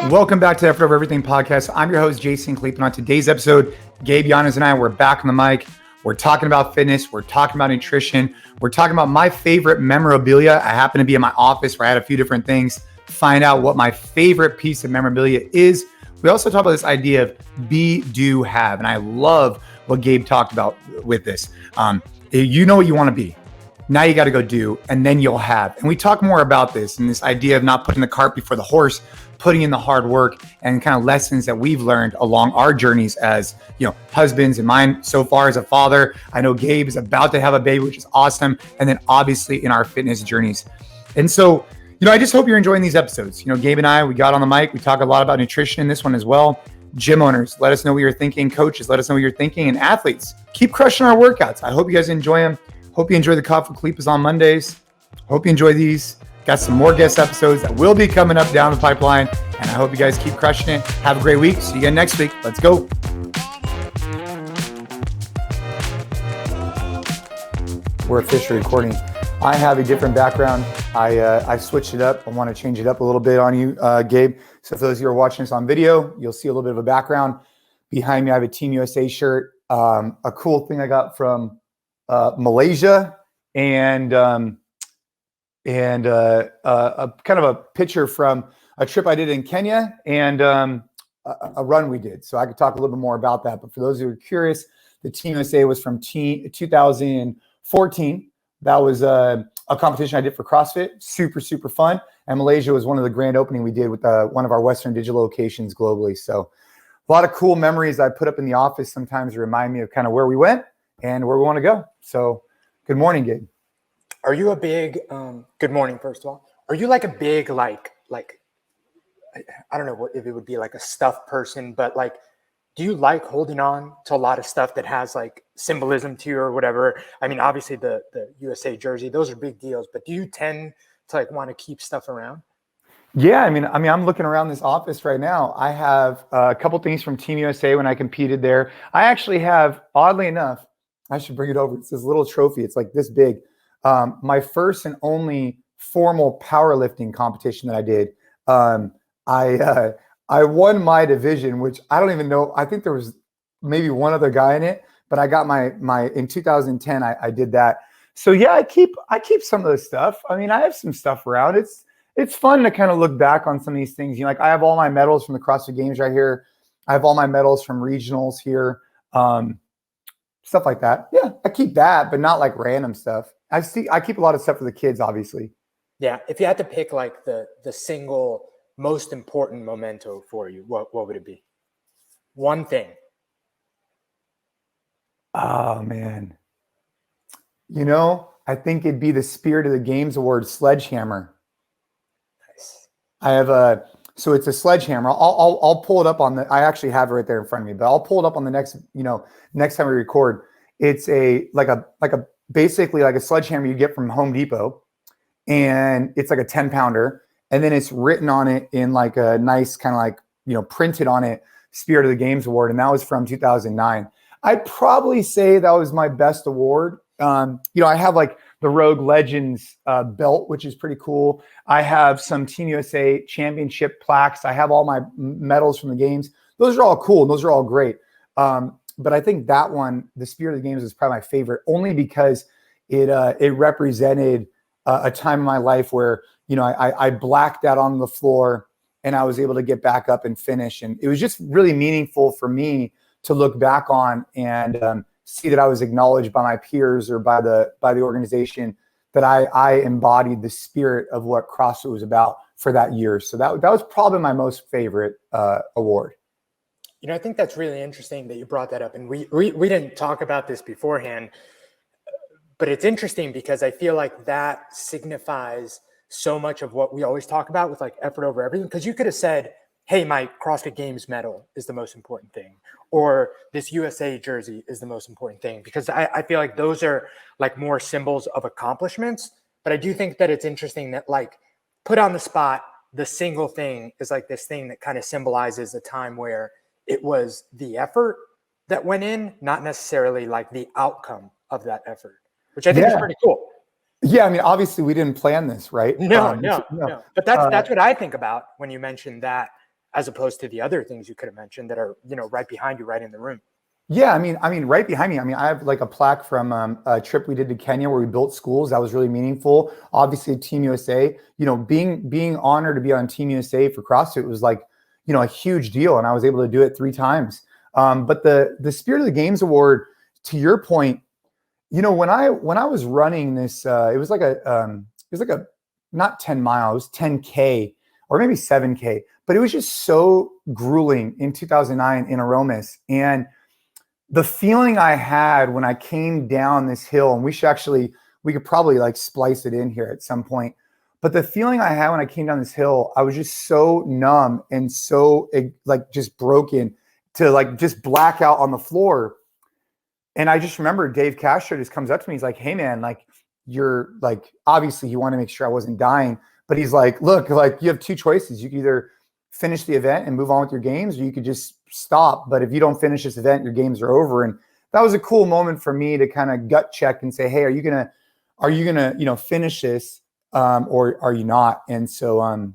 Welcome back to the Effort Over Everything podcast. I'm your host, Jason Khalipa. And on today's episode, Gabe, Giannis, and I, we're back on the mic. We're talking about fitness. We're talking about nutrition. We're talking about my favorite memorabilia. I happen to be in my office where I had a few different things. Find out what my favorite piece of memorabilia is. We also talk about this idea of be, do, have. And I love what Gabe talked about with this. You know what you want to be. Now you got to go do, and then you'll have. And we talk more about this and this idea of not putting the cart before the horse, putting in the hard work and kind of lessons that we've learned along our journeys as, husbands, and mine so far as a father. I know Gabe is about to have a baby, which is awesome. And then obviously in our fitness journeys. And so, I just hope you're enjoying these episodes. Gabe and I, we got on the mic. We talk a lot about nutrition in this one as well. Gym owners, let us know what you're thinking. Coaches, let us know what you're thinking. And athletes, keep crushing our workouts. I hope you guys enjoy them. Hope you enjoy the Coffee Khalipas on Mondays. Hope you enjoy these. Got some more guest episodes that will be coming up down the pipeline. And I hope you guys keep crushing it. Have a great week. See you again next week. Let's go. We're officially recording. I have a different background. I switched it up. I want to change it up a little bit on you, Gabe. So for those of you who are watching this on video, you'll see a little bit of a background. Behind me, I have a Team USA shirt. A cool thing I got from Malaysia, and a kind of a picture from a trip I did in Kenya, and a run we did. So I could talk a little bit more about that. But for those who are curious, the Team USA was from 2014. That was a competition I did for CrossFit. Super, super fun. And Malaysia was one of the grand opening we did with one of our Western digital locations globally. So a lot of cool memories I put up in the office sometimes remind me of kind of where we went and where we want to go. So good morning, Gabe. Are you a big, good morning, first of all. Are you like a big, like, I don't know what if it would be like a stuffed person, but like, do you like holding on to a lot of stuff that has like symbolism to you or whatever? I mean, obviously the USA jersey, those are big deals, but do you tend to like want to keep stuff around? Yeah, I mean, I'm looking around this office right now. I have a couple things from Team USA when I competed there. I actually have, oddly enough, I should bring it over. It's this little trophy. It's like this big. My first and only formal powerlifting competition that I did. I won my division, which I don't even know. I think there was maybe one other guy in it, but I got my in 2010. I did that. So yeah, I keep some of this stuff. I mean, I have some stuff around. It's fun to kind of look back on some of these things. Like I have all my medals from the CrossFit Games right here. I have all my medals from regionals here. Stuff like that. Yeah, I keep that, but not like random stuff. I keep a lot of stuff for the kids, obviously. Yeah, if you had to pick like the single most important memento for you, what would it be? One thing. Oh man. I think it'd be the Spirit of the Games Award sledgehammer. Nice. I have so it's a sledgehammer. I'll pull it up I actually have it right there in front of me, but I'll pull it up on the next time we record. It's basically like a sledgehammer you get from Home Depot, and it's like a 10-pounder, and then it's written on it in like a nice kind of like, printed on it, Spirit of the Games Award. And that was from 2009. I'd probably say that was my best award. I have like the Rogue Legends belt, which is pretty cool. I have some Team USA championship plaques. I have all my medals from the games. Those are all cool. And those are all great. But I think that one, the Spirit of the Games, is probably my favorite, only because it represented a time in my life where, I blacked out on the floor and I was able to get back up and finish. And it was just really meaningful for me to look back on and see that I was acknowledged by my peers or by the organization, that I embodied the spirit of what CrossFit was about for that year. So that was probably my most favorite award. I think that's really interesting that you brought that up. And we didn't talk about this beforehand, but it's interesting because I feel like that signifies so much of what we always talk about with like effort over everything. Because you could have said, hey, my CrossFit Games medal is the most important thing, or this USA jersey is the most important thing, because I feel like those are like more symbols of accomplishments. But I do think that it's interesting that like put on the spot, the single thing is like this thing that kind of symbolizes a time where it was the effort that went in, not necessarily like the outcome of that effort, which I think is pretty cool. Yeah, I mean, obviously we didn't plan this, right? No, No. no. But that's what I think about when you mentioned that, as opposed to the other things you could have mentioned that are, right behind you, right in the room. Yeah, I mean, right behind me. I mean, I have like a plaque from a trip we did to Kenya where we built schools. That was really meaningful. Obviously, Team USA. Being honored to be on Team USA for CrossFit was like, a huge deal, and I was able to do it 3 times. But the Spirit of the Games Award, to your point, when I was running this, it was like a not 10 miles, 10K or maybe 7K, but it was just so grueling in 2009 in Aromas. And the feeling I had when I came down this hill, and we could probably like splice it in here at some point. But the feeling I had when I came down this hill, I was just so numb and so like just broken to like just black out on the floor. And I just remember Dave Castro just comes up to me. He's like, "Hey man, like you're like, obviously he wanted to make sure I wasn't dying, but he's like, look, like you have 2 choices. You can either finish the event and move on with your games, or you could just stop. But if you don't finish this event, your games are over." And that was a cool moment for me to kind of gut check and say, "Hey, are you gonna, finish this, or are you not?" And so,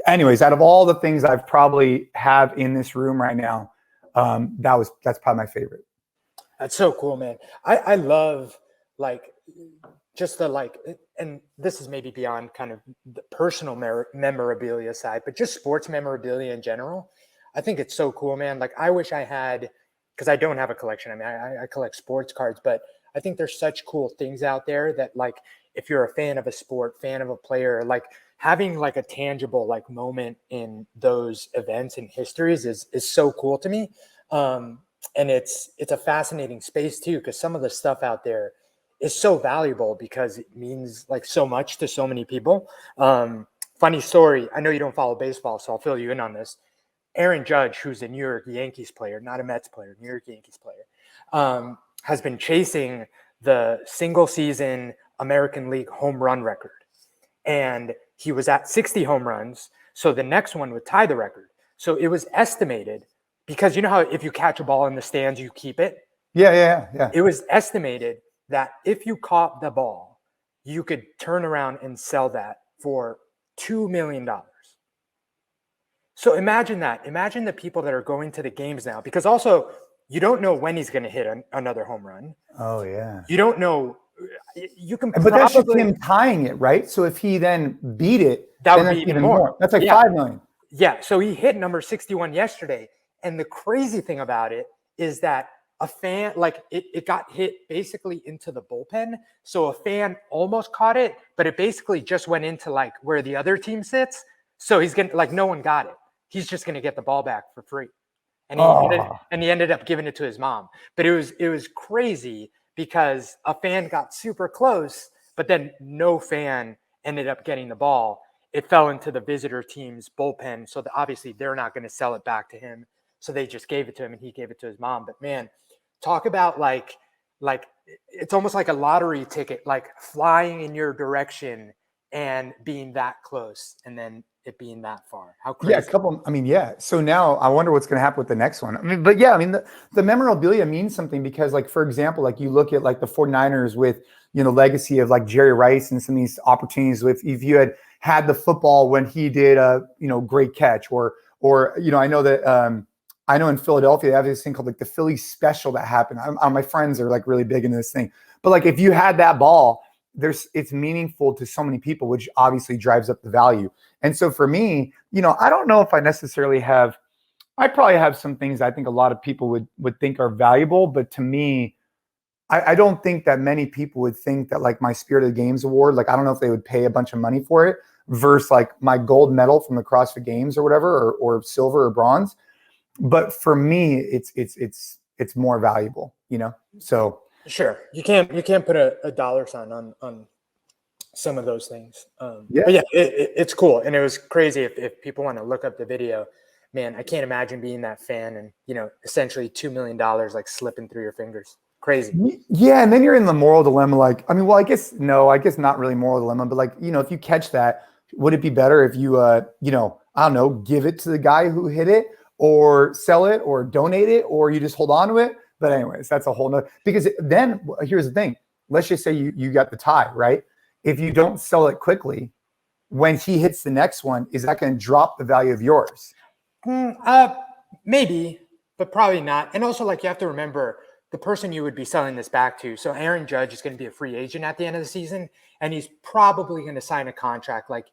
anyways, out of all the things I've probably have in this room right now, that's probably my favorite. That's so cool, man. I love like just the like, and this is maybe beyond kind of the personal memorabilia side, but just sports memorabilia in general. I think it's so cool, man. Like I wish I had, because I don't have a collection. I mean, I collect sports cards, but I think there's such cool things out there that like, if you're a fan of a sport, fan of a player, like having like a tangible like moment in those events and histories is so cool to me. And it's a fascinating space too, because some of the stuff out there is so valuable because it means like so much to so many people. Funny story. I know you don't follow baseball, so I'll fill you in on this. Aaron Judge, who's a New York Yankees player, not a Mets player, New York Yankees player, has been chasing the single season American League home run record. And he was at 60 home runs. So the next one would tie the record. So it was estimated, because you know how if you catch a ball in the stands, you keep it? Yeah. It was estimated that if you caught the ball, you could turn around and sell that for $2 million. So imagine that. Imagine the people that are going to the games now, because also you don't know when he's going to hit another home run. Oh yeah. You don't know. You can, but that's just him tying it, right? So if he then beat it, that then would be even more. That's like 5 million. Yeah. So he hit number 61 yesterday. And the crazy thing about it is that a fan, like it got hit basically into the bullpen. So a fan almost caught it, but it basically just went into like where the other team sits. So he's going to, like, no one got it. He's just going to get the ball back for free. And he ended up giving it to his mom. But it was crazy because a fan got super close, but then no fan ended up getting the ball. It fell into the visitor team's bullpen. So obviously they're not going to sell it back to him. So they just gave it to him and he gave it to his mom. But man, talk about like it's almost like a lottery ticket, like flying in your direction and being that close and then it being that far. How crazy. Yeah, So now I wonder what's going to happen with the next one. I mean, but yeah, I mean, the memorabilia means something because, like, for example, like you look at like the 49ers with, legacy of like Jerry Rice and some of these opportunities with, if you had the football when he did a, great catch or, I know that, I know in Philadelphia, they have this thing called like the Philly special that happened. My friends are like really big into this thing, but like, if you had that ball, it's meaningful to so many people, which obviously drives up the value. And so for me, I don't know if I necessarily I probably have some things I think a lot of people would think are valuable, but to me, I don't think that many people would think that like my Spirit of the Games award, like, I don't know if they would pay a bunch of money for it versus like my gold medal from the CrossFit Games or whatever, or silver or bronze. But for me, it's more valuable, so. Sure. You can't put a dollar sign on some of those things. But yeah, it's cool. And it was crazy. If people want to look up the video, man, I can't imagine being that fan and, essentially $2 million, like slipping through your fingers. Crazy. Yeah. And then you're in the moral dilemma. Like, I mean, well, I guess not really moral dilemma, but like, if you catch that, would it be better if you, I don't know, give it to the guy who hit it or sell it or donate it, or you just hold on to it? But anyways, that's a whole nother, because then here's the thing. let's just say you got the tie, right? If you don't sell it quickly, when he hits the next one, is that going to drop the value of yours? Maybe, but probably not. And also, like, you have to remember the person you would be selling this back to. So Aaron Judge is going to be a free agent at the end of the season, and he's probably going to sign a contract like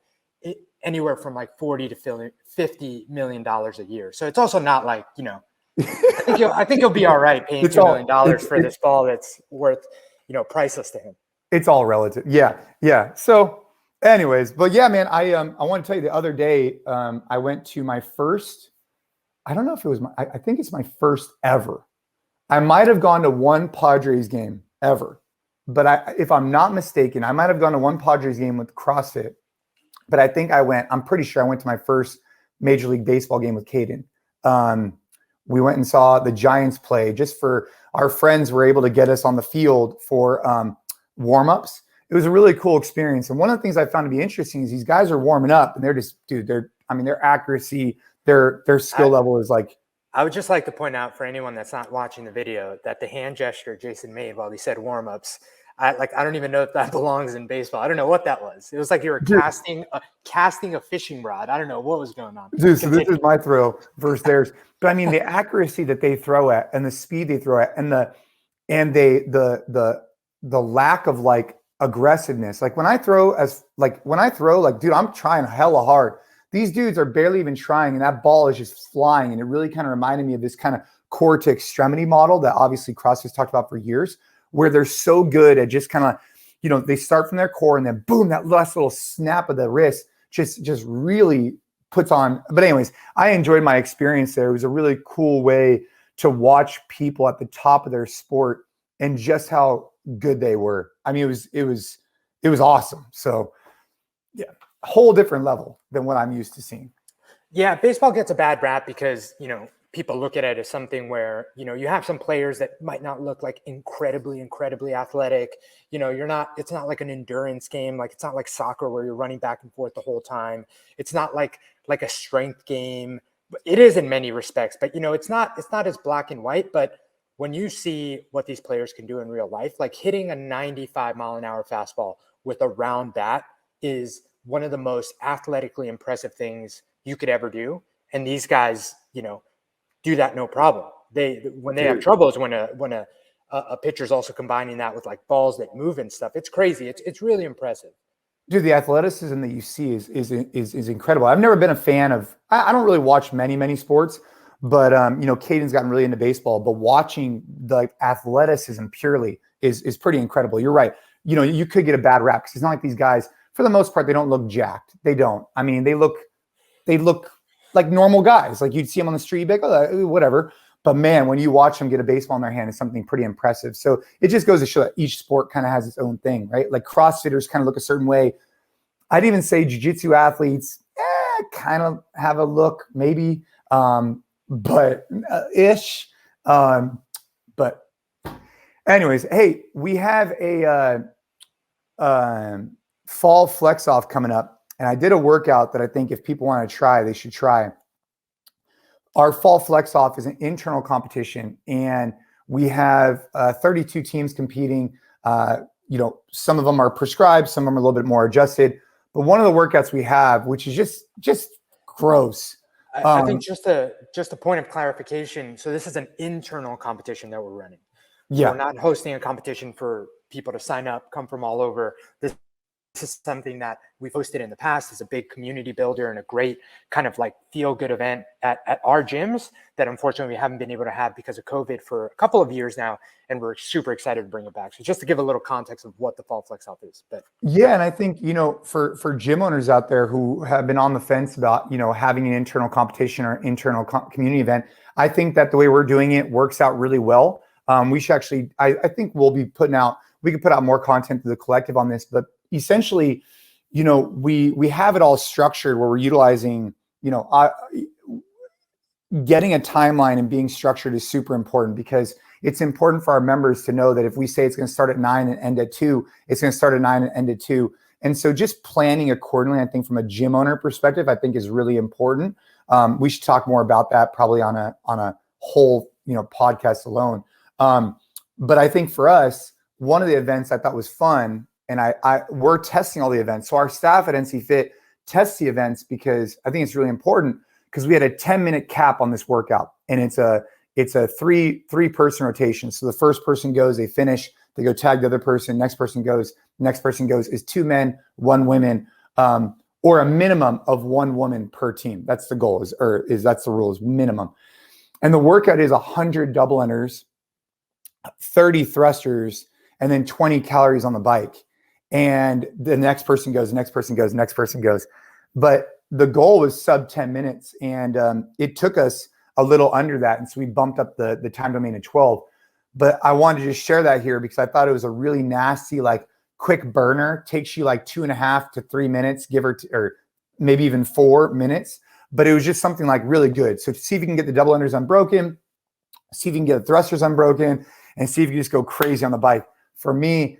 anywhere from like $40 to $50 million a year. So it's also not like, you know, I think you'll be all right paying $2 million for this ball that's worth, you know, priceless to him. It's all relative. Yeah. Yeah. So anyways, but yeah, man, I want to tell you the other day, I went to my first, I don't know if it was I think it's my first ever. I might have gone to one Padres game ever, but if I'm not mistaken, I might have gone to one Padres game with CrossFit, but I think I'm pretty sure I went to my first Major League Baseball game with Caden. We went and saw the Giants play just for our friends were able to get us on the field for warm-ups. It was a really cool experience. And one of the things I found to be interesting is these guys are warming up and they're just, dude, their accuracy, their skill level is like. I would just like to point out for anyone that's not watching the video that the hand gesture Jason made while he said warm-ups, I don't even know if that belongs in baseball. I don't know what that was. It was like you were casting a fishing rod. I don't know what was going on. Dude, so this is my throw versus theirs. But I mean, the accuracy that they throw at and the speed they throw at and the lack of like aggressiveness. Like when I throw, dude, I'm trying hella hard. These dudes are barely even trying, and that ball is just flying. And it really kind of reminded me of this kind of core to extremity model that obviously CrossFit's talked about for years, where they're so good at just kind of, you know, they start from their core and then boom, that last little snap of the wrist just really puts on. But anyways, I enjoyed my experience there. It was a really cool way to watch people at the top of their sport and just how good they were. I mean, it was awesome. So yeah, a whole different level than what I'm used to seeing. Yeah, baseball gets a bad rap because, you know, people look at it as something where, you know, you have some players that might not look like incredibly athletic. You know, it's not like an endurance game. Like, it's not like soccer where you're running back and forth the whole time. It's not like a strength game. It is in many respects, but, you know, it's not as black and white. But when you see what these players can do in real life, like hitting a 95-mile-an-hour fastball with a round bat is one of the most athletically impressive things you could ever do. And these guys, you know, do that no problem. When they have troubles, when a pitcher's also combining that with like balls that move and stuff, it's crazy. It's really impressive. Dude, the athleticism that you see is incredible. I've never been a fan of. I don't really watch many sports, but you know, Caden's gotten really into baseball. But watching the athleticism purely is pretty incredible. You're right. You know, you could get a bad rap because it's not like these guys. For the most part, they don't look jacked. They don't. I mean, they look like normal guys. Like you'd see them on the street, you'd be like, oh, whatever. But man, when you watch them get a baseball in their hand, it's something pretty impressive. So it just goes to show that each sport kind of has its own thing, right? Like CrossFitters kind of look a certain way. I'd even say jiu-jitsu athletes kind of have a look, maybe, but ish. But anyways, hey, we have a fall flex off coming up. And I did a workout that I think if people want to try, they should try. Our fall flex off is an internal competition, and we have 32 teams competing. You know, some of them are prescribed, some of them are a little bit more adjusted. But one of the workouts we have, which is just gross. I think just a point of clarification. So this is an internal competition that we're running. Yeah, we're not hosting a competition for people to sign up, come from all over. This is something that we've hosted in the past as a big community builder and a great kind of like feel good event at our gyms that unfortunately we haven't been able to have because of COVID for a couple of years now. And we're super excited to bring it back. So just to give a little context of what the fall flex off is. But yeah. And I think, you know, for gym owners out there who have been on the fence about, you know, having an internal competition or internal community event, I think that the way we're doing it works out really well. We should actually, I think we could put out more content to the collective on this, but essentially, you know, we have it all structured where we're utilizing, you know, getting a timeline and being structured is super important because it's important for our members to know that if we say it's going to start at 9 and end at 2, it's going to start at 9 and end at 2. And so just planning accordingly, I think from a gym owner perspective, I think is really important. We should talk more about that probably on a whole, you know, podcast alone. But I think for us, one of the events I thought was fun, and we're testing all the events. So our staff at NCFIT tests the events because I think it's really important, because we had a 10-minute cap on this workout, and it's a three-person rotation. So the first person goes, they finish, they go tag the other person, next person goes is 2 men, 1 woman, or a minimum of 1 woman per team. That's the goal, that's the rule, is minimum. And the workout is 100 double unders, 30 thrusters, and then 20 calories on the bike. And the next person goes, next person goes, next person goes. But the goal was sub 10 minutes. And it took us a little under that. And so we bumped up the time domain to 12. But I wanted to just share that here because I thought it was a really nasty, like, quick burner. Takes you like 2.5 to 3 minutes, or maybe even 4 minutes. But it was just something like really good. So see if you can get the double unders unbroken, see if you can get the thrusters unbroken, and see if you just go crazy on the bike. For me,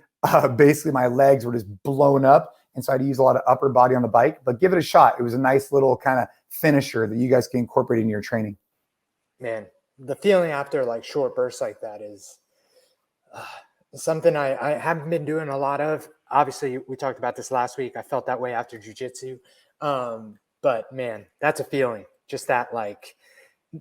basically my legs were just blown up. And so I had to use a lot of upper body on the bike, but give it a shot. It was a nice little kind of finisher that you guys can incorporate in your training. Man, the feeling after like short bursts like that is something I haven't been doing a lot of. Obviously, we talked about this last week. I felt that way after jiu-jitsu. But man, that's a feeling. Just that, like,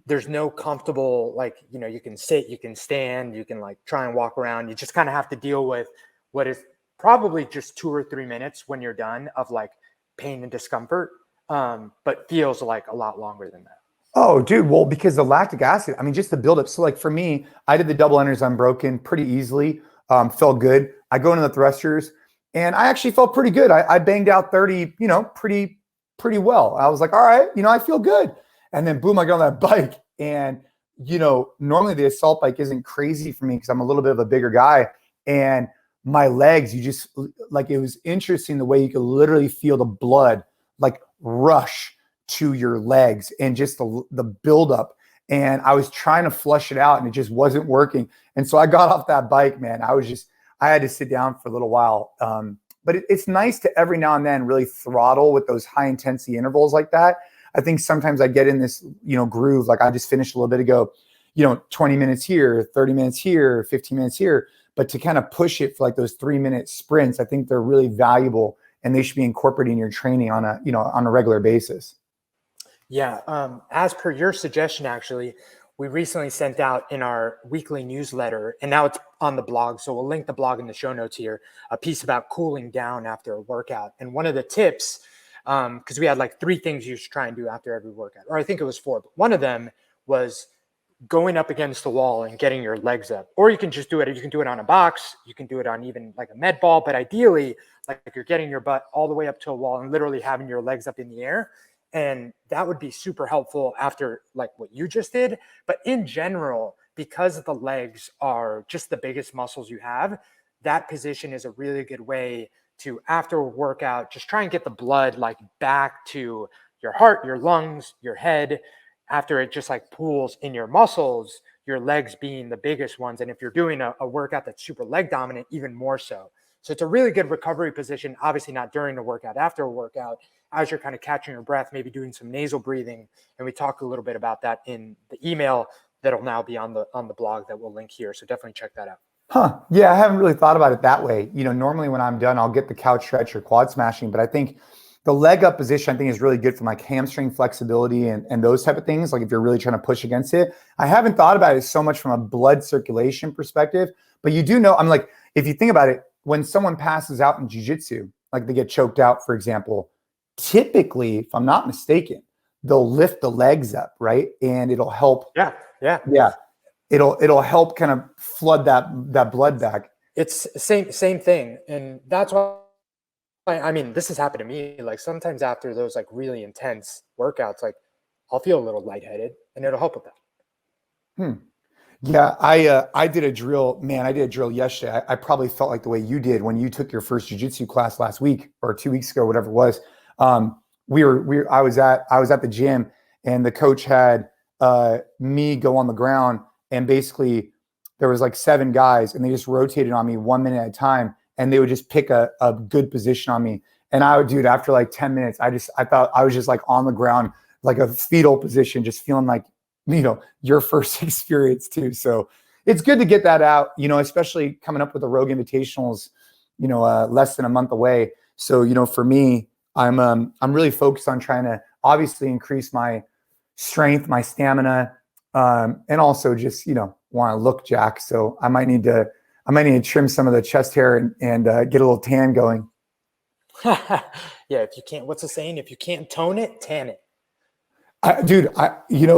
there's no comfortable, like, you know, you can sit, you can stand, you can like try and walk around. You just kind of have to deal with what is probably just 2 or 3 minutes when you're done of like pain and discomfort. But feels like a lot longer than that. Oh, dude. Well, because the lactic acid, I mean, just the buildup. So like for me, I did the double unders unbroken pretty easily. Felt good. I go into the thrusters and I actually felt pretty good. I banged out 30, you know, pretty well. I was like, all right, you know, I feel good. And then boom, I get on that bike. And, you know, normally the assault bike isn't crazy for me because I'm a little bit of a bigger guy. And my legs, you just, like, it was interesting the way you could literally feel the blood like rush to your legs and just the buildup. And I was trying to flush it out and it just wasn't working. And so I got off that bike, man. I had to sit down for a little while. But it's nice to every now and then really throttle with those high intensity intervals like that. I think sometimes I get in this, you know, groove. Like I just finished a little bit ago, you know, 20 minutes here, 30 minutes here, 15 minutes here. But to kind of push it for like those 3-minute sprints, I think they're really valuable and they should be incorporated in your training on a regular basis. Yeah. As per your suggestion, actually, we recently sent out in our weekly newsletter, and now it's on the blog. So we'll link the blog in the show notes here, a piece about cooling down after a workout. And one of the tips, because we had like 3 things you should try and do after every workout, or I think it was 4, but one of them was going up against the wall and getting your legs up. Or you can just do it. You can do it on a box. You can do it on even like a med ball. But ideally, like if you're getting your butt all the way up to a wall and literally having your legs up in the air. And that would be super helpful after like what you just did. But in general, because the legs are just the biggest muscles you have, that position is a really good way to, after a workout, just try and get the blood like back to your heart, your lungs, your head, after it just like pools in your muscles, your legs being the biggest ones. And if you're doing a workout that's super leg dominant, even more so. So it's a really good recovery position, obviously not during the workout, after a workout, as you're kind of catching your breath, maybe doing some nasal breathing. And we talk a little bit about that in the email that'll now be on the blog that we'll link here. So definitely check that out. Huh. Yeah, I haven't really thought about it that way. You know, normally when I'm done, I'll get the couch stretch or quad smashing, but I think the leg up position, I think, is really good for like hamstring flexibility and those type of things. Like if you're really trying to push against it. I haven't thought about it so much from a blood circulation perspective, but you do know, I'm like, if you think about it, when someone passes out in jiu-jitsu, like they get choked out, for example, typically, if I'm not mistaken, they'll lift the legs up, right? And it'll help. Yeah. It'll help kind of flood that blood back. It's same thing. And that's why, I mean, this has happened to me. Like sometimes after those like really intense workouts, like I'll feel a little lightheaded and it'll help with that. Yeah, I did a drill, man. I did a drill yesterday. I probably felt like the way you did when you took your first jiu-jitsu class last week or 2 weeks ago, whatever it was. I was at the gym and the coach had me go on the ground, and basically there was like 7 guys and they just rotated on me 1 minute at a time, and they would just pick a good position on me. And I would, dude, after like 10 minutes, I thought I was just like on the ground, like a fetal position, just feeling like, you know, your first experience too. So it's good to get that out, especially coming up with the Rogue Invitationals, less than a month away. So, for me, I'm really focused on trying to obviously increase my strength, my stamina, and also just, want to look jack. So I might need to trim some of the chest hair and get a little tan going. Yeah. If you can't, what's the saying? If you can't tone it, tan it. Dude,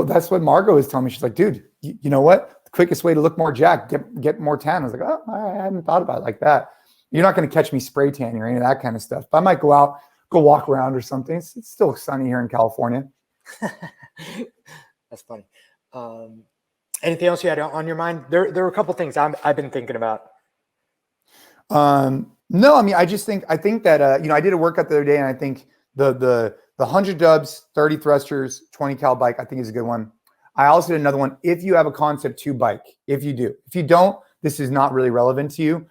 that's what Margot was telling me. She's like, dude, you know what? The quickest way to look more jacked, get more tan. I was like, oh, I hadn't thought about it like that. You're not going to catch me spray tanning or any of that kind of stuff. But I might go walk around or something. It's still sunny here in California. That's funny. Anything else you had on your mind? There were a couple things I've been thinking about. No, I mean, I think that, I did a workout the other day, and I think the 100 dubs, 30 thrusters, 20 cal bike, I think is a good one. I also did another one. If you have a Concept 2 bike, if you do, if you don't, this is not really relevant to you.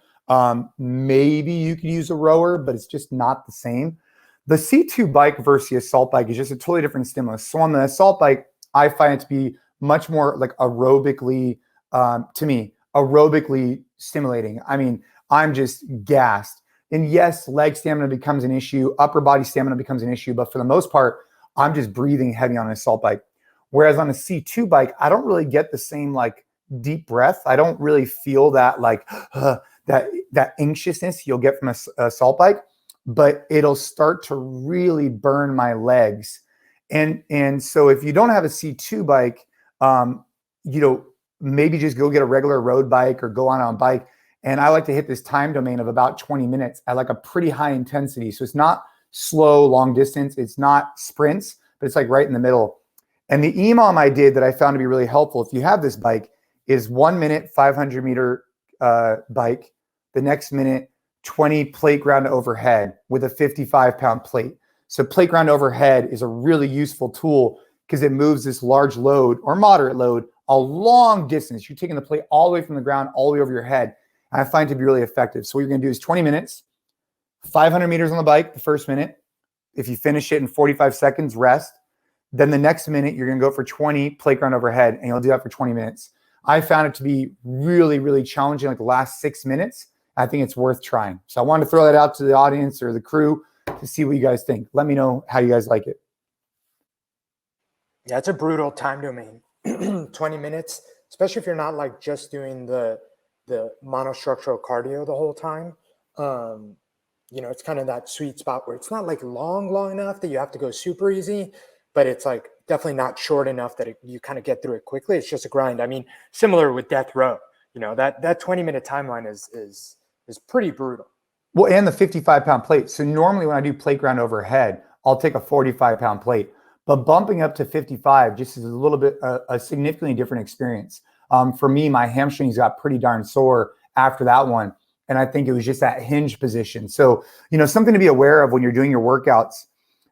Maybe you could use a rower, but it's just not the same. The C2 bike versus the assault bike is just a totally different stimulus. So on the assault bike, I find it to be much more like aerobically, aerobically stimulating. I mean, I'm just gassed. And yes, leg stamina becomes an issue, upper body stamina becomes an issue, but for the most part, I'm just breathing heavy on an assault bike. Whereas on a C2 bike, I don't really get the same like deep breath. I don't really feel that like that anxiousness you'll get from a assault bike, but it'll start to really burn my legs. And so if you don't have a C2 bike, maybe just go get a regular road bike or go on a bike. And I like to hit this time domain of about 20 minutes at like a pretty high intensity. So it's not slow, long distance. It's not sprints, but it's like right in the middle. And the EMOM I did that I found to be really helpful, if you have this bike, is 1 minute, 500 meter bike. The next minute, 20 plate ground overhead with a 55-pound plate. So plate ground overhead is a really useful tool because it moves this large load or moderate load a long distance. You're taking the plate all the way from the ground, all the way over your head. And I find it to be really effective. So what you're going to do is 20 minutes, 500 meters on the bike the first minute. If you finish it in 45 seconds, rest. Then the next minute, you're going to go for 20 plate ground overhead, and you'll do that for 20 minutes. I found it to be really, really challenging like the last 6 minutes. I think it's worth trying. So I wanted to throw that out to the audience or the crew to see what you guys think. Let me know how you guys like it. Yeah, it's a brutal time domain. 20 minutes, especially if you're not like just doing the monostructural cardio the whole time. It's kind of that sweet spot where it's not like long enough that you have to go super easy, but it's like definitely not short enough that you kind of get through it quickly. It's just a grind. I mean, similar with death row, that 20-minute timeline is pretty brutal. Well, and the 55-pound plate. So normally when I do plate ground overhead, I'll take a 45-pound plate, but bumping up to 55 just is a little bit a significantly different experience. For me, my hamstrings got pretty darn sore after that one. And I think it was just that hinge position. So, something to be aware of when you're doing your workouts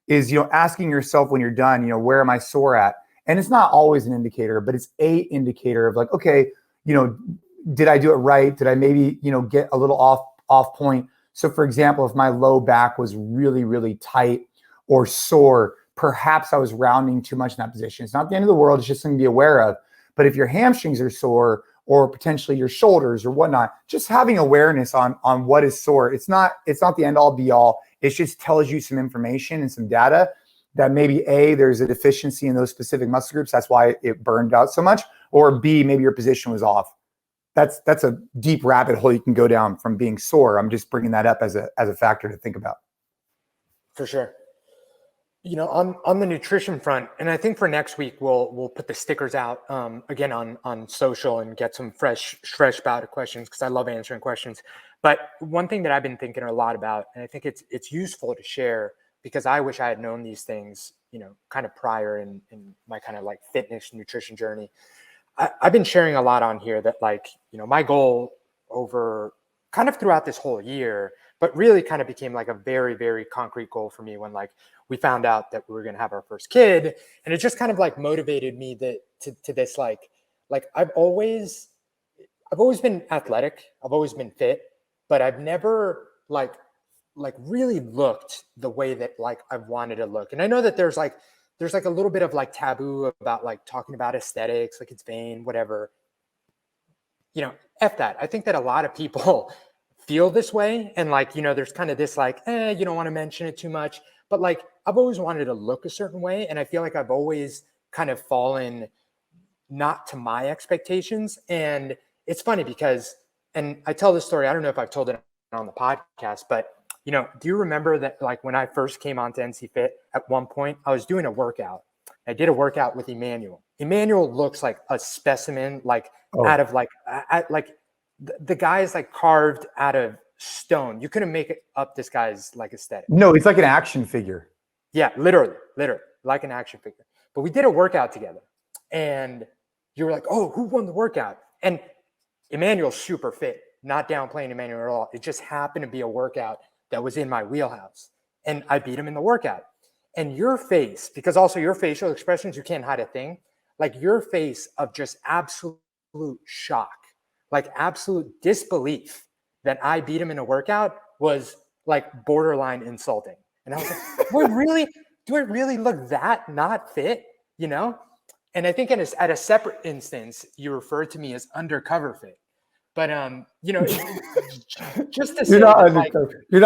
is, asking yourself when you're done, where am I sore at? And it's not always an indicator, but it's a indicator of like, okay, did I do it right? Did I maybe, get a little off point? So for example, if my low back was really, really tight or sore, perhaps I was rounding too much in that position. It's not the end of the world. It's just something to be aware of. But if your hamstrings are sore or potentially your shoulders or whatnot, just having awareness on what is sore. It's not the end all be all. It just tells you some information and some data that maybe A, there's a deficiency in those specific muscle groups. That's why it burned out so much. Or B, maybe your position was off. That's a deep rabbit hole you can go down from being sore. I'm just bringing that up as a factor to think about. For sure. On the nutrition front, and I think for next week we'll put the stickers out again on social and get some fresh bout of questions because I love answering questions. But one thing that I've been thinking a lot about, and I think it's useful to share because I wish I had known these things, kind of prior in my kind of like fitness nutrition journey. I've been sharing a lot on here that my goal over kind of throughout this whole year, but really kind of became like a very, very concrete goal for me when we found out that we were going to have our first kid. And it just kind of motivated me to this, I've always been athletic. I've always been fit, but I've never really looked the way that I've wanted to look. And I know that there's a little bit of taboo about talking about aesthetics, it's vain, whatever. F that. I think that a lot of people feel this way. And like, there's kind of this like, you don't want to mention it too much. But like, I've always wanted to look a certain way. And I feel like I've always kind of fallen not to my expectations. And it's funny because, and I tell this story, I don't know if I've told it on the podcast, but do you remember that like when I first came onto NCFIT at one point, I was doing a workout. I did a workout with Emmanuel. Emmanuel looks like a specimen, like out of like, the guy is like carved out of stone. You couldn't make it up this guy's like aesthetic. No, it's like an action figure. Yeah, literally like an action figure. But we did a workout together and you were like, oh, who won the workout? And Emmanuel's super fit, not downplaying Emmanuel at all. It just happened to be a workout that was in my wheelhouse. And I beat him in the workout. And your face, because also your facial expressions, you can't hide a thing. Like your face of just absolute shock, like absolute disbelief that I beat him in a workout was like borderline insulting. And I was like, do I really look that not fit? And I think at a separate instance, you referred to me as undercover fit. But just to say, you're not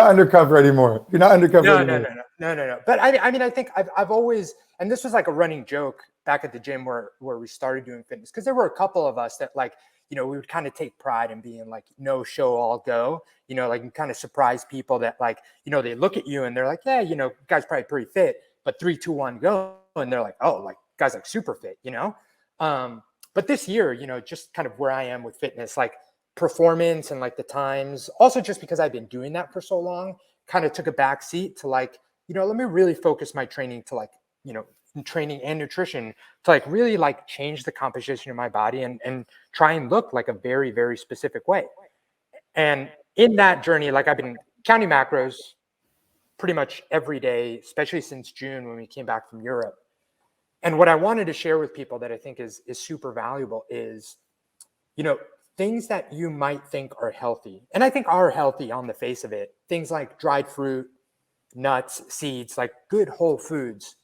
undercover anymore. You're not undercover anymore. No. But I think I've always, and this was like a running joke back at the gym where we started doing fitness, because there were a couple of us that like, we would kind of take pride in being like, no show, all go, like you kind of surprise people that like, they look at you and they're like, yeah, guy's probably pretty fit, but 3, 2, 1, go. And they're like, oh, like guy's like super fit, but this year, just kind of where I am with fitness, like performance and like the times, also just because I've been doing that for so long, kind of took a back seat to like, let me really focus my training to like, training and nutrition to like really like change the composition of my body and try and look like a very, very specific way. And in that journey, like I've been counting macros pretty much every day, especially since June when we came back from Europe. And what I wanted to share with people that I think is super valuable is, things that you might think are healthy, and I think are healthy on the face of it, things like dried fruit, nuts, seeds, like good whole foods,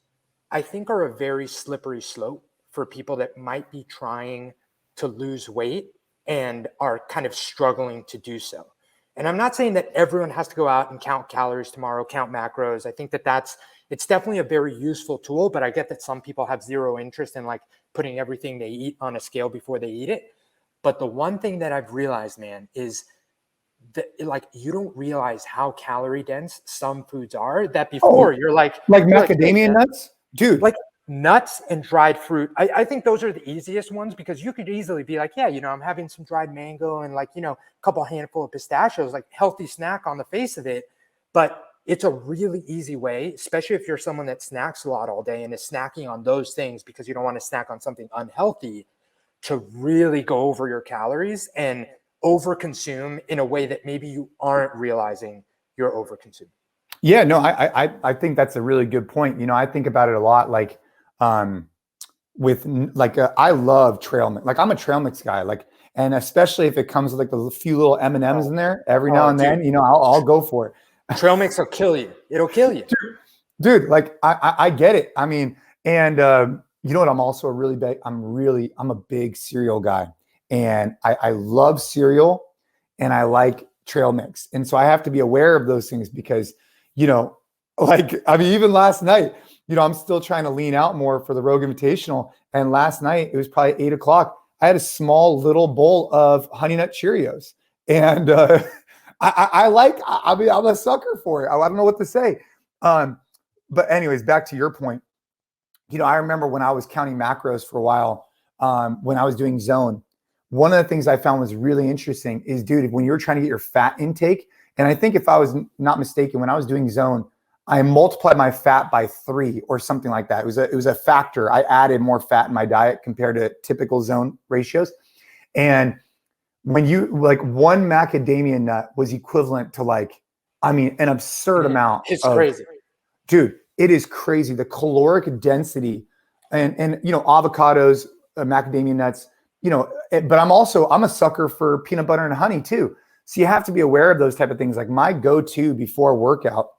I think are a very slippery slope for people that might be trying to lose weight and are kind of struggling to do so. And I'm not saying that everyone has to go out and count calories tomorrow, count macros. I think that it's definitely a very useful tool, but I get that some people have zero interest in like putting everything they eat on a scale before they eat it. But the one thing that I've realized, man, is that like you don't realize how calorie dense some foods are, that before you're like macadamia nuts, dude, like nuts and dried fruit. I think those are the easiest ones, because you could easily be like, yeah, I'm having some dried mango and like, a couple handful of pistachios, like healthy snack on the face of it. But it's a really easy way, especially if you're someone that snacks a lot all day and is snacking on those things because you don't want to snack on something unhealthy, to really go over your calories and overconsume in a way that maybe you aren't realizing you're overconsuming. Yeah, no, I think that's a really good point. I think about it a lot, like with like I love trail mix. Like I'm a trail mix guy, like, and especially if it comes with like a few little M&Ms in there every now and then, I'll go for it. Trail mix will kill you. It'll kill you. Dude, like I get it. I mean, and you know what? I'm also I'm a big cereal guy, and I love cereal and I like trail mix. And so I have to be aware of those things because, even last night, I'm still trying to lean out more for the Rogue Invitational. And last night, it was probably 8 o'clock. I had a small little bowl of Honey Nut Cheerios. And I'm a sucker for it. I don't know what to say. But anyways, back to your point. I remember when I was counting macros for a while, when I was doing zone, one of the things I found was really interesting is, dude, when you're trying to get your fat intake, and I think if I was not mistaken, when I was doing zone, I multiplied my fat by 3 or something like that. It was a factor. I added more fat in my diet compared to typical zone ratios. And when you like one macadamia nut was equivalent to an absurd amount. It's crazy. Dude, it is crazy. The caloric density and avocados, macadamia nuts, but I'm a sucker for peanut butter and honey too. So you have to be aware of those type of things. Like my go-to before workout,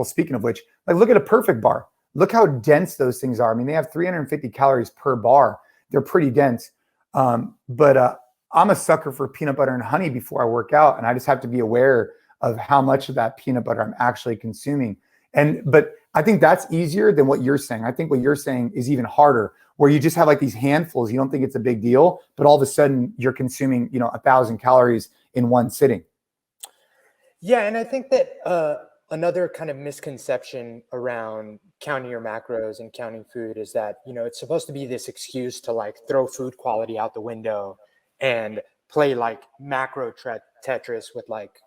speaking of which, like look at a Perfect bar. Look how dense those things are. They have 350 calories per bar. They're pretty dense. But I'm a sucker for peanut butter and honey before I work out. And I just have to be aware of how much of that peanut butter I'm actually consuming. But I think that's easier than what you're saying. I think what you're saying is even harder, where you just have like these handfuls. You don't think it's a big deal, but all of a sudden you're consuming, 1,000 calories in one sitting. Yeah. And I think that another kind of misconception around counting your macros and counting food is that, it's supposed to be this excuse to like throw food quality out the window and play like macro Tetris with, like,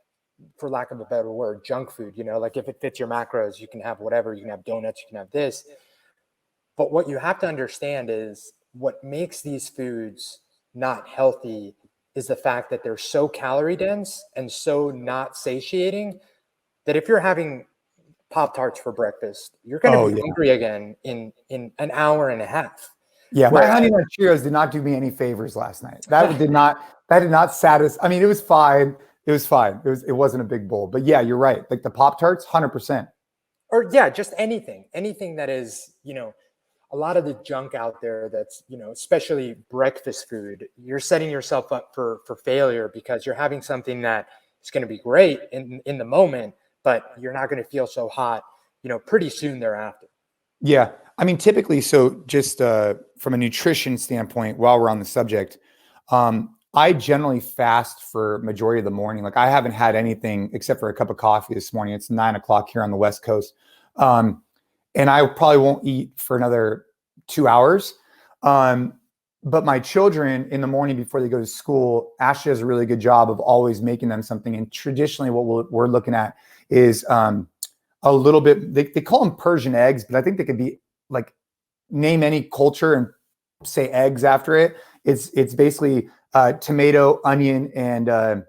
for lack of a better word, junk food. Like if it fits your macros, you can have whatever, you can have donuts, you can have this. But what you have to understand is what makes these foods not healthy is the fact that they're so calorie dense and so not satiating that if you're having Pop-Tarts for breakfast, you're going to be hungry again in an hour and a half. Yeah, my Honey Nut Cheerios did not do me any favors last night. That did not satisfy. I mean, it was fine. It was fine. It wasn't a big bowl. But yeah, you're right. Like the Pop-Tarts, 100%. Or yeah, just anything that is, a lot of the junk out there that's, especially breakfast food, you're setting yourself up for failure because you're having something that is going to be great in the moment, but you're not going to feel so hot, pretty soon thereafter. Yeah. I mean, typically, so just from a nutrition standpoint, while we're on the subject, I generally fast for majority of the morning. Like I haven't had anything except for a cup of coffee this morning. It's 9 o'clock here on the West Coast. And I probably won't eat for another 2 hours. But my children in the morning before they go to school, Ashley does a really good job of always making them something. And traditionally what we're looking at is a little bit, they call them Persian eggs, but I think they could be like, name any culture and say eggs after it. It's basically tomato, onion, and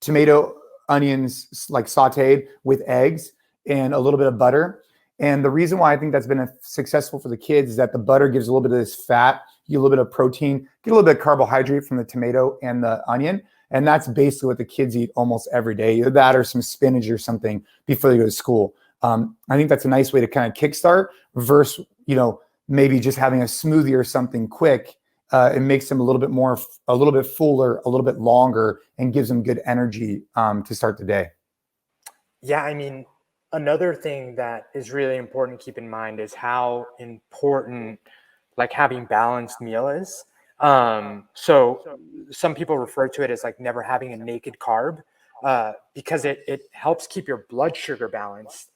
tomato, onions like sauteed with eggs and a little bit of butter. And the reason why I think that's been successful for the kids is that the butter gives a little bit of this fat, you get a little bit of protein, get a little bit of carbohydrate from the tomato and the onion. And that's basically what the kids eat almost every day, either that or some spinach or something before they go to school. I think that's a nice way to kind of kickstart versus, maybe just having a smoothie or something quick. It makes them a little bit fuller, a little bit longer, and gives them good energy to start the day. Yeah, I mean, another thing that is really important to keep in mind is how important like having balanced meal is. So some people refer to it as like never having a naked carb because it helps keep your blood sugar balanced,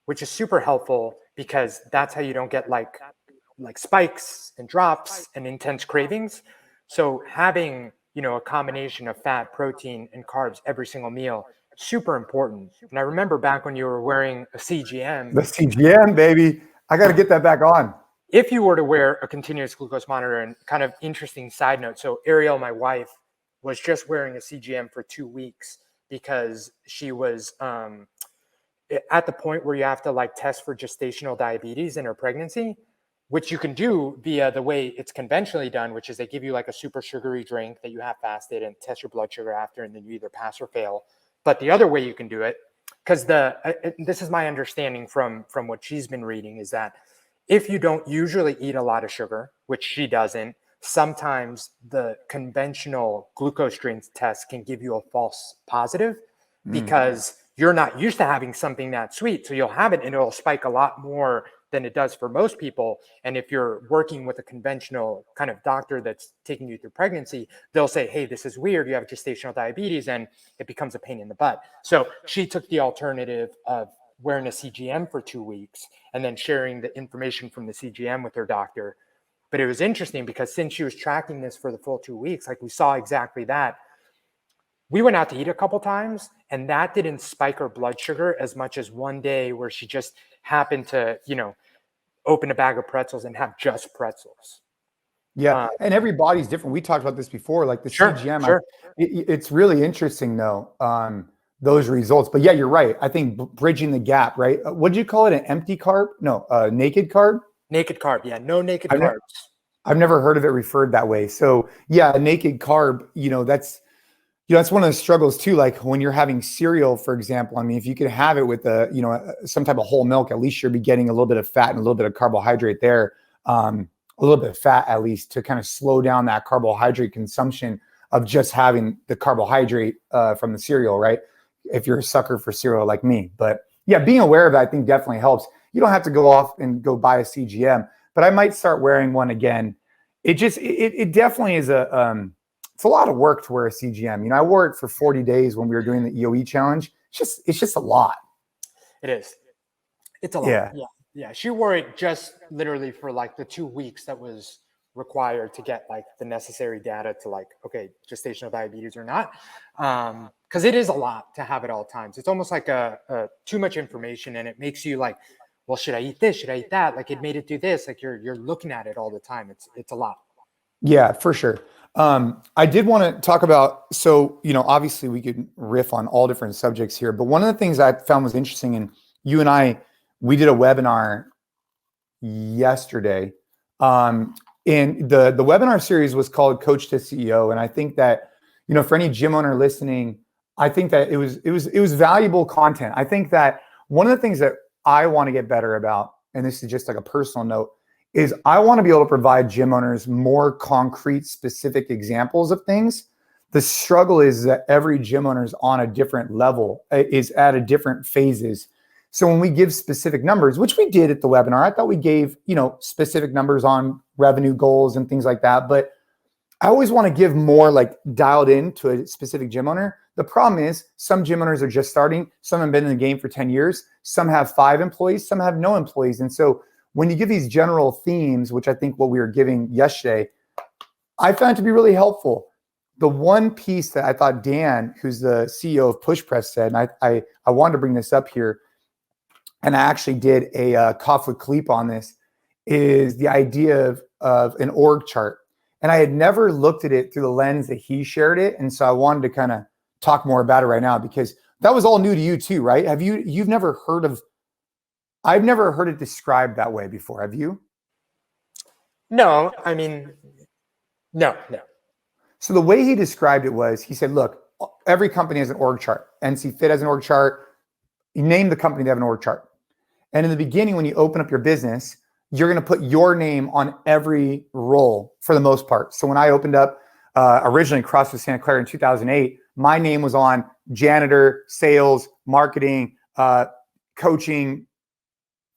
which is super helpful because that's how you don't get like spikes and drops and intense cravings. So having, a combination of fat, protein, and carbs every single meal, super important. And I remember back when you were wearing a CGM. The CGM, baby. I got to get that back on. If you were to wear a continuous glucose monitor, and kind of interesting side note. So Ariel, my wife, was just wearing a CGM for 2 weeks because she was at the point where you have to like test for gestational diabetes in her pregnancy, which you can do via the way it's conventionally done, which is they give you like a super sugary drink that you have fasted and test your blood sugar after, and then you either pass or fail. But the other way you can do it, because this is my understanding from what she's been reading, is that if you don't usually eat a lot of sugar, which she doesn't, sometimes the conventional glucose strength test can give you a false positive because you're not used to having something that sweet. So you'll have it and it'll spike a lot more than it does for most people. And if you're working with a conventional kind of doctor that's taking you through pregnancy, they'll say, hey, this is weird. You have gestational diabetes, and it becomes a pain in the butt. So she took the alternative of wearing a CGM for 2 weeks and then sharing the information from the CGM with her doctor. But it was interesting because since she was tracking this for the full 2 weeks, like we saw exactly that. We went out to eat a couple times, and that didn't spike her blood sugar as much as one day where she just happened to, open a bag of pretzels and have just pretzels. Yeah. And everybody's different. We talked about this before, like the CGM. It's really interesting though, those results. But yeah, you're right. I think bridging the gap, right? What did you call it? An empty carb? No, naked carb? Naked carb. Yeah. No naked carbs. I've never heard of it referred that way. So yeah, a naked carb, that's one of the struggles too. Like when you're having cereal, for example, I mean, if you could have it with some type of whole milk, at least you'll be getting a little bit of fat and a little bit of carbohydrate there. A little bit of fat, at least, to kind of slow down that carbohydrate consumption of just having the carbohydrate from the cereal, right? If you're a sucker for cereal like me. But yeah, being aware of that, I think definitely helps. You don't have to go off and go buy a CGM, but I might start wearing one again. It definitely is it's a lot of work to wear a CGM. I wore it for 40 days when we were doing the EOE challenge. It's just a lot. It is. It's a lot. Yeah. Yeah. She wore it just literally for like the 2 weeks that was required to get like the necessary data to like, okay, gestational diabetes or not. Because it is a lot to have at all times. It's almost like a too much information, and it makes you like, well, should I eat this? Should I eat that? Like it made it do this. Like you're looking at it all the time. It's a lot. Yeah, for sure. I did want to talk about, so, obviously we could riff on all different subjects here, but one of the things I found was interesting, and you and I, we did a webinar yesterday. And the webinar series was called Coach to CEO. And I think that, for any gym owner listening, I think that it was valuable content. I think that one of the things that I want to get better about, and this is just like a personal note, is I want to be able to provide gym owners more concrete, specific examples of things. The struggle is that every gym owner is on a different level, is at a different phases. So when we give specific numbers, which we did at the webinar, I thought we gave, specific numbers on revenue goals and things like that. But I always want to give more like dialed in to a specific gym owner. The problem is some gym owners are just starting. Some have been in the game for 10 years. Some have 5 employees. Some have no employees. And so when you give these general themes, which I think what we were giving yesterday, I found it to be really helpful. The one piece that I thought Dan, who's the CEO of Push Press, said, and I wanted to bring this up here, and I actually did a cough with Khalipa on this, is the idea of an org chart. And I had never looked at it through the lens that he shared it. And so I wanted to kind of talk more about it right now, because that was all new to you too, right? You've never heard of, I've never heard it described that way before. Have you? No, I mean, no. So the way he described it was, he said, look, every company has an org chart. NCFIT has an org chart. You name the company, they have an org chart. And in the beginning, when you open up your business, you're going to put your name on every role for the most part. So when I opened up originally CrossFit Santa Clara in 2008, my name was on janitor, sales, marketing, coaching,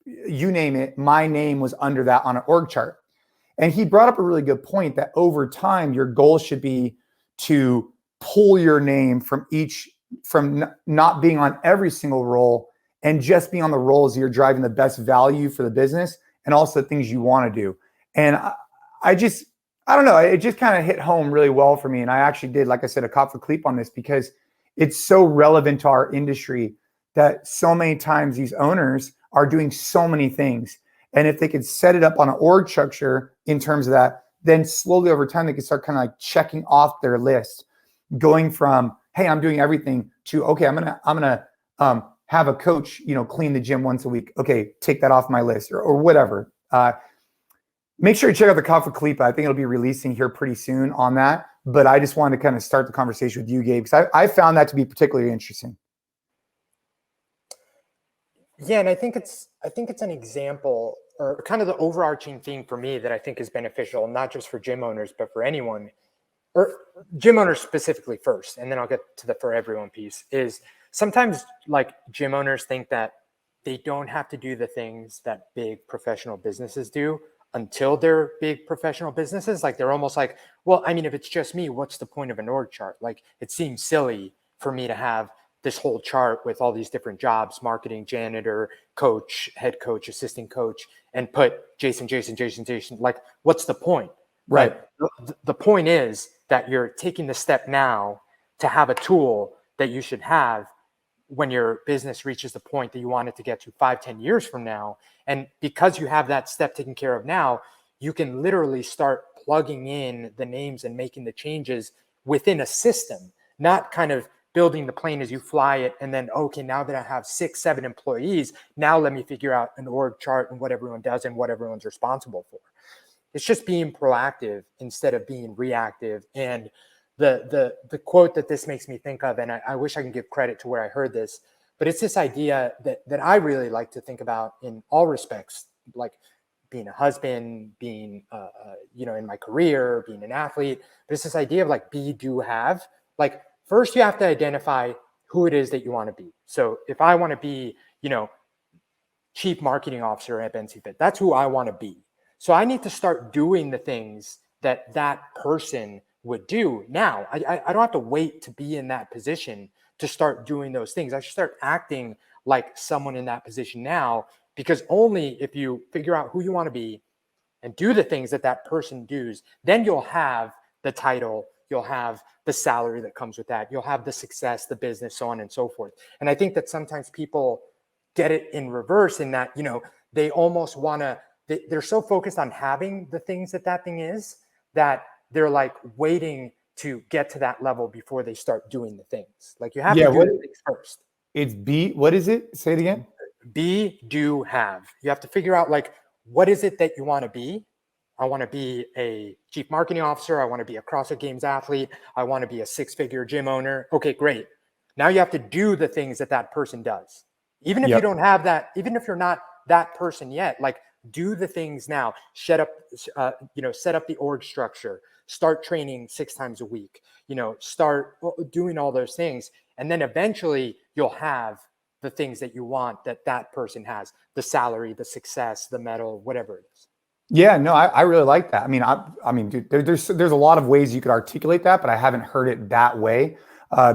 you name it. My name was under that on an org chart. And he brought up a really good point that over time, your goal should be to pull your name from not being on every single role and just being on the roles you're driving the best value for the business and also things you want to do. And I don't know, it just kind of hit home really well for me. And I actually did, like I said, a cough for Khalipa on this, because it's so relevant to our industry that so many times these owners are doing so many things. And if they could set it up on an org structure in terms of that, then slowly over time, they can start kind of like checking off their list, going from, hey, I'm doing everything, to, okay, I'm gonna have a coach, clean the gym once a week. Okay, take that off my list, or whatever. Make sure you check out the Coffee Khalipa. I think it'll be releasing here pretty soon on that. But I just wanted to kind of start the conversation with you, Gabe, because I found that to be particularly interesting. Yeah, and I think it's an example, or kind of the overarching theme for me that I think is beneficial, not just for gym owners, but for anyone, or gym owners specifically first, and then I'll get to the for everyone piece. Is sometimes like gym owners think that they don't have to do the things that big professional businesses do until they're big professional businesses. Like they're almost like, well, I mean, if it's just me, what's the point of an org chart? Like it seems silly for me to have this whole chart with all these different jobs, marketing, janitor, coach, head coach, assistant coach, and put Jason. Like, what's the point? Right. The point is that you're taking the step now to have a tool that you should have when your business reaches the point that you want it to get to 5-10 years from now. And because you have that step taken care of now, you can literally start plugging in the names and making the changes within a system, not kind of building the plane as you fly it. And then, okay, now that I have 6-7 employees, now let me figure out an org chart and what everyone does and what everyone's responsible for. It's just being proactive instead of being reactive. And the quote that this makes me think of, and I wish I can give credit to where I heard this, but it's this idea that I really like to think about in all respects, like being a husband, being, in my career, being an athlete. But it's this idea of like be, do, have. Like first you have to identify who it is that you want to be. So if I want to be, chief marketing officer at NCFIT, that's who I want to be. So I need to start doing the things that that person would do now. I don't have to wait to be in that position to start doing those things. I should start acting like someone in that position now, because only if you figure out who you want to be and do the things that that person does, then you'll have the title, you'll have the salary that comes with that, you'll have the success, the business, so on and so forth. And I think that sometimes people get it in reverse in that, they almost want to, they're so focused on having the things that that thing is, that they're like waiting to get to that level before they start doing the things. Like you have to do the things first. It's be, what is it? Say it again. Be, do, have. You have to figure out like, what is it that you want to be? I want to be a chief marketing officer. I want to be a CrossFit Games athlete. I want to be a 6-figure gym owner. Okay, great. Now you have to do the things that that person does. Even if you don't have that, even if you're not that person yet, like do the things now. Set up the org structure. Start training 6 times a week. Start doing all those things, and then eventually you'll have the things that you want that that person has: the salary, the success, the medal, whatever it is. Yeah, no, I really like that. I mean, dude, there's a lot of ways you could articulate that, but I haven't heard it that way.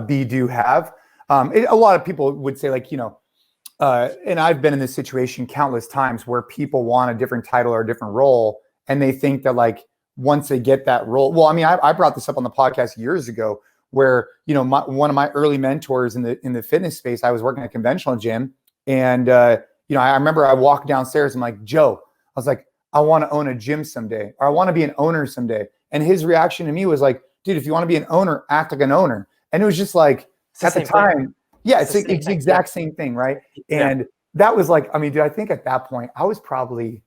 Be, do, have. A lot of people would say like, and I've been in this situation countless times where people want a different title or a different role, and they think that like once they get that role, well, I mean, I brought this up on the podcast years ago where, one of my early mentors in the fitness space, I was working at a conventional gym, and I remember I walked downstairs. I'm like, Joe, I was like, I want to own a gym someday, or I want to be an owner someday. And his reaction to me was like, dude, if you want to be an owner, act like an owner. And it was just like, at the time, it's the exact same thing, right? And that was like, I mean, dude, I think at that point, I was probably,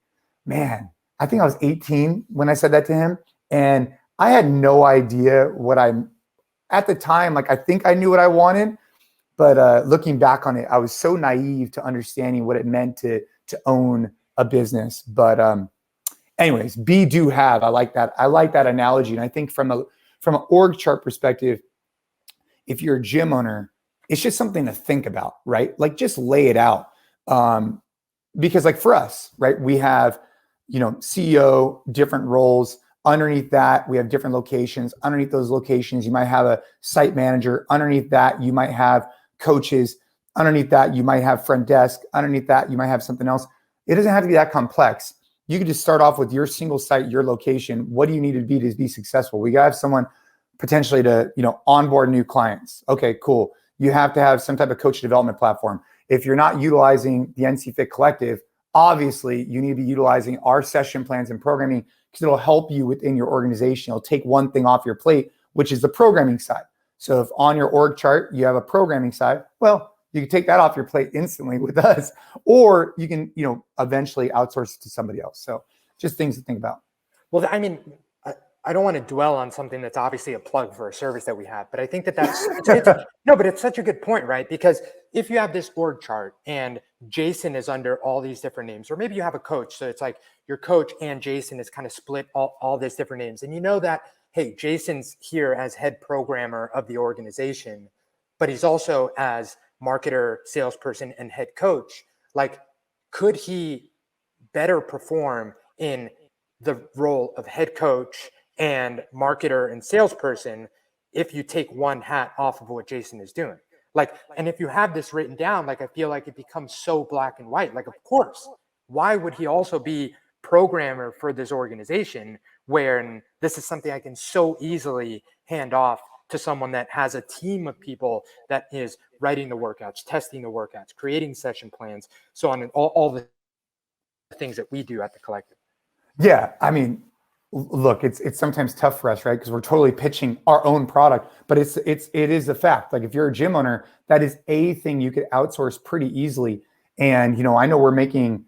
I think I was 18 when I said that to him. And I had no idea at the time, like, I think I knew what I wanted. But looking back on it, I was so naive to understanding what it meant to own a business. But anyways, be, do, have. I like that. I like that analogy. And I think from an org chart perspective, if you're a gym owner, it's just something to think about, right? Like just lay it out. Because like for us, right, we have, CEO, different roles. Underneath that, we have different locations. Underneath those locations, you might have a site manager. Underneath that, you might have coaches. Underneath that, you might have front desk. Underneath that, you might have something else. It doesn't have to be that complex. You could just start off with your single site, your location. What do you need to be successful? We gotta have someone potentially to, onboard new clients. Okay, cool. You have to have some type of coach development platform. If you're not utilizing the NCFIT collective, obviously you need to be utilizing our session plans and programming, because it'll help you within your organization. It'll take one thing off your plate, which is the programming side. So if on your org chart, you have a programming side, well, you can take that off your plate instantly with us, or you can, eventually outsource it to somebody else. So just things to think about. Well, I mean, I don't want to dwell on something that's obviously a plug for a service that we have, but I think but it's such a good point, right? Because if you have this org chart and Jason is under all these different names, or maybe you have a coach, so it's like your coach and Jason is kind of split all these different names, and that, hey, Jason's here as head programmer of the organization, but he's also as marketer, salesperson, and head coach. Like, could he better perform in the role of head coach and marketer and salesperson if you take one hat off of what Jason is doing? Like, and if you have this written down, like, I feel like it becomes so black and white. Like, of course, why would he also be programmer for this organization, where this is something I can so easily hand off to someone that has a team of people that is writing the workouts, testing the workouts, creating session plans, so on, and all the things that we do at the collective. Yeah, I mean, look, it's sometimes tough for us, right? Because we're totally pitching our own product, but it is a fact. Like, if you're a gym owner, that is a thing you could outsource pretty easily. And I know we're making,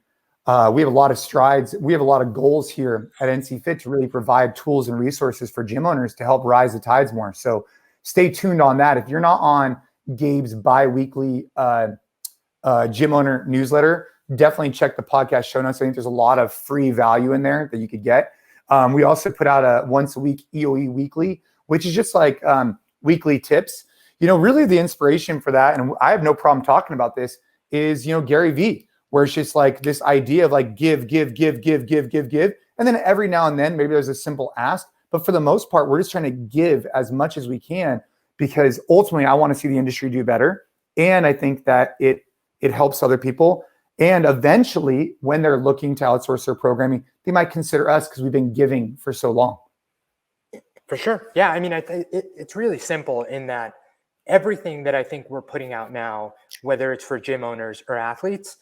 we have a lot of strides. We have a lot of goals here at NCFIT to really provide tools and resources for gym owners to help rise the tides more. So stay tuned on that. If you're not on Gabe's bi-weekly gym owner newsletter, definitely check the podcast show notes. I think there's a lot of free value in there that you could get. We also put out a once a week EOE weekly, which is just like weekly tips. Really the inspiration for that, and I have no problem talking about this, is, Gary Vee, where it's just like this idea of like give. And then every now and then, maybe there's a simple ask, but for the most part, we're just trying to give as much as we can, because ultimately I want to see the industry do better. And I think that it helps other people. And eventually, when they're looking to outsource their programming, they might consider us because we've been giving for so long. For sure. Yeah. I mean, it's really simple in that everything that I think we're putting out now, whether it's for gym owners or athletes,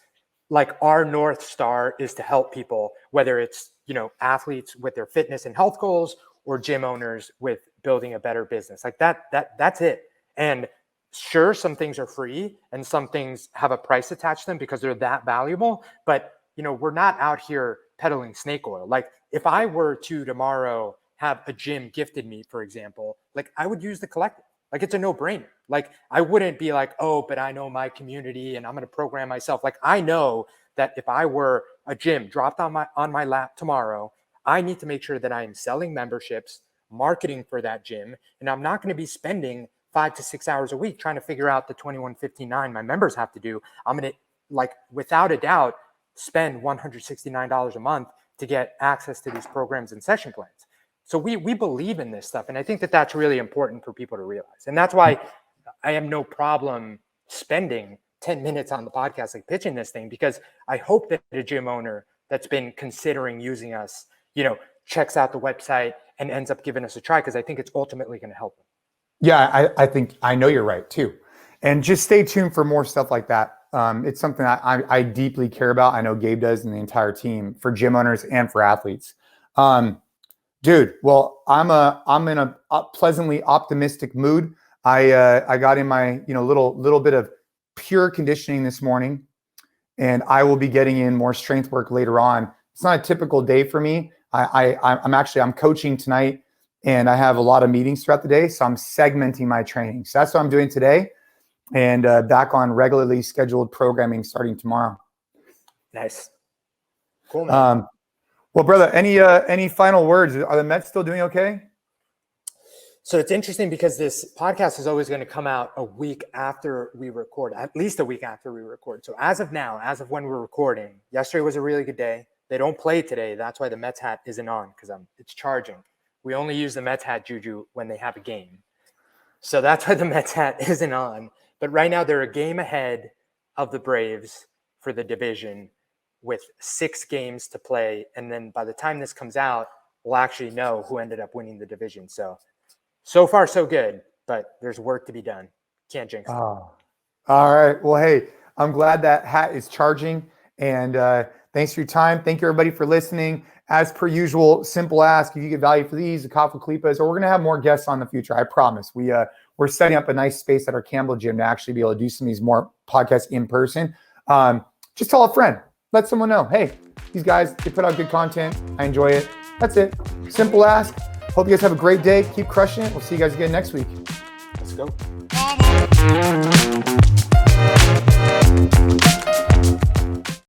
like our North Star is to help people, whether it's, athletes with their fitness and health goals or gym owners with building a better business. Like that's it. And sure, some things are free and some things have a price attached to them because they're that valuable. But, we're not out here peddling snake oil. Like if I were to tomorrow have a gym gifted me, for example, like I would use the collective. Like it's a no-brainer. Like I wouldn't be like, oh, but I know my community and I'm going to program myself. Like I know that if I were a gym dropped on my lap tomorrow, I need to make sure that I am selling memberships, marketing for that gym, and I'm not going to be spending 5 to 6 hours a week trying to figure out the 21.59 my members have to do. I'm going to, like, without a doubt, spend $169 a month to get access to these programs and session plans. So we believe in this stuff. And I think that that's really important for people to realize. And that's why I have no problem spending 10 minutes on the podcast, like pitching this thing, because I hope that a gym owner that's been considering using us, checks out the website and ends up giving us a try, because I think it's ultimately going to help them. Yeah, I know you're right too. And just stay tuned for more stuff like that. It's something I deeply care about. I know Gabe does, and the entire team, for gym owners and for athletes. Dude, well, I'm in a pleasantly optimistic mood. I got in my little bit of pure conditioning this morning, and I will be getting in more strength work later on. It's not a typical day for me. I'm coaching tonight, and I have a lot of meetings throughout the day, so I'm segmenting my training. So that's what I'm doing today, and back on regularly scheduled programming starting tomorrow. Nice, cool, man. Well, brother, any final words? Are the Mets still doing okay? So it's interesting because this podcast is always going to come out a week after we record, at least a week after we record. So as of now, as of when we're recording, yesterday was a really good day. They don't play today. That's why the Mets hat isn't on, because it's charging. We only use the Mets hat, Juju, when they have a game. So that's why the Mets hat isn't on. But right now they're a game ahead of the Braves for the division, with 6 games to play. And then by the time this comes out, we'll actually know who ended up winning the division. So far, so good, but there's work to be done. Can't jinx it. Oh, all right. Well, hey, I'm glad that hat is charging. And thanks for your time. Thank you, everybody, for listening. As per usual, simple ask, if you get value for these, the coffee Khalipas, or we're going to have more guests on in the future. I promise. We're setting up a nice space at our Campbell gym to actually be able to do some of these more podcasts in person. Just tell a friend. Let someone know, hey, these guys, they put out good content. I enjoy it. That's it. Simple ask. Hope you guys have a great day. Keep crushing it. We'll see you guys again next week. Let's go.